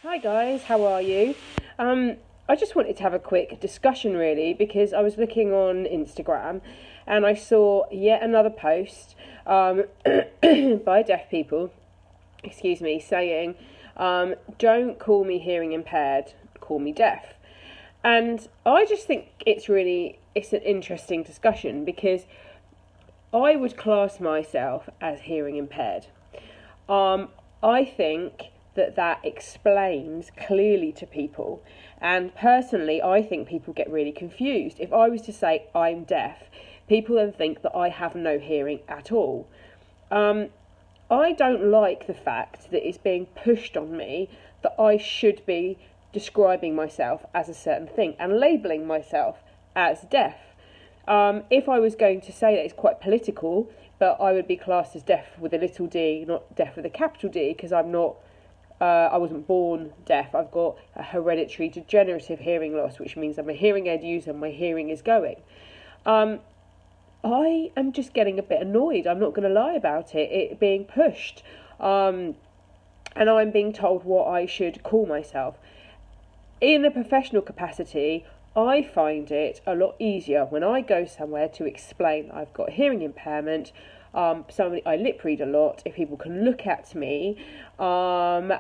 Hi guys, how are you? I just wanted to have a quick discussion really because I was looking on Instagram and I saw yet another post by deaf people, saying, don't call me hearing impaired, call me deaf. And I just think it's an interesting discussion because I would class myself as hearing impaired. I think that explains clearly to people, and personally I think people get really confused. If I was to say I'm deaf, people then think that I have no hearing at all. I don't like the fact that it's being pushed on me that I should be describing myself as a certain thing and labelling myself as deaf. If I was going to say that, it's quite political, but I would be classed as deaf with a little d, not deaf with a capital D, because I wasn't born deaf. I've got a hereditary degenerative hearing loss, which means I'm a hearing aid user and my hearing is going. I am just getting a bit annoyed, I'm not going to lie about it being pushed. And I'm being told what I should call myself. In a professional capacity, I find it a lot easier when I go somewhere to explain I've got hearing impairment. I lip read a lot. If people can look at me, and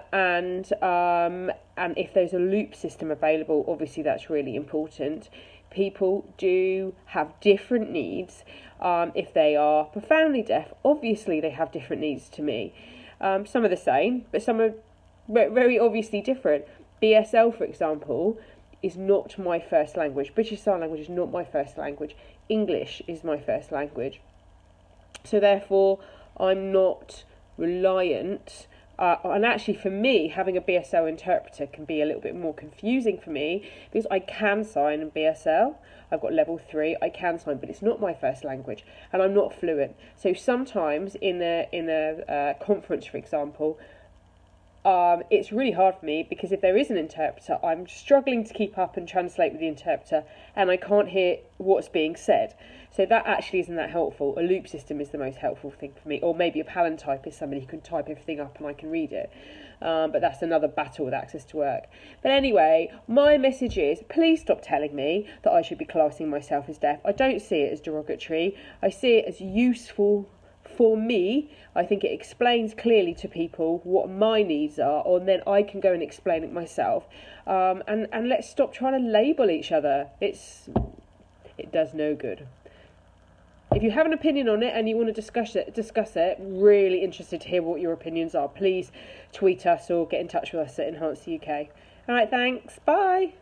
if there's a loop system available, obviously that's really important. People do have different needs. If they are profoundly deaf, obviously they have different needs to me. Some are the same, but some are very obviously different. BSL, for example, is not my first language. British Sign Language is not my first language. English is my first language. So therefore, I'm not reliant. And actually, for me, having a BSL interpreter can be a little bit more confusing for me because I can sign in BSL. I've got level 3. I can sign, but it's not my first language, and I'm not fluent. So sometimes in a conference, for example, it's really hard for me because if there is an interpreter, I'm struggling to keep up and translate with the interpreter, and I can't hear what's being said. So that actually isn't that helpful. A loop system is the most helpful thing for me, or maybe a palantype is somebody who can type everything up and I can read it. But that's another battle with access to work. But anyway, my message is, please stop telling me that I should be classing myself as deaf. I don't see it as derogatory. I see it as useful for me. I think it explains clearly to people what my needs are, and then I can go and explain it myself. And let's stop trying to label each other. It does no good. If you have an opinion on it and you want to discuss it, really interested to hear what your opinions are. Please tweet us or get in touch with us at Enhance the UK. All right, thanks. Bye.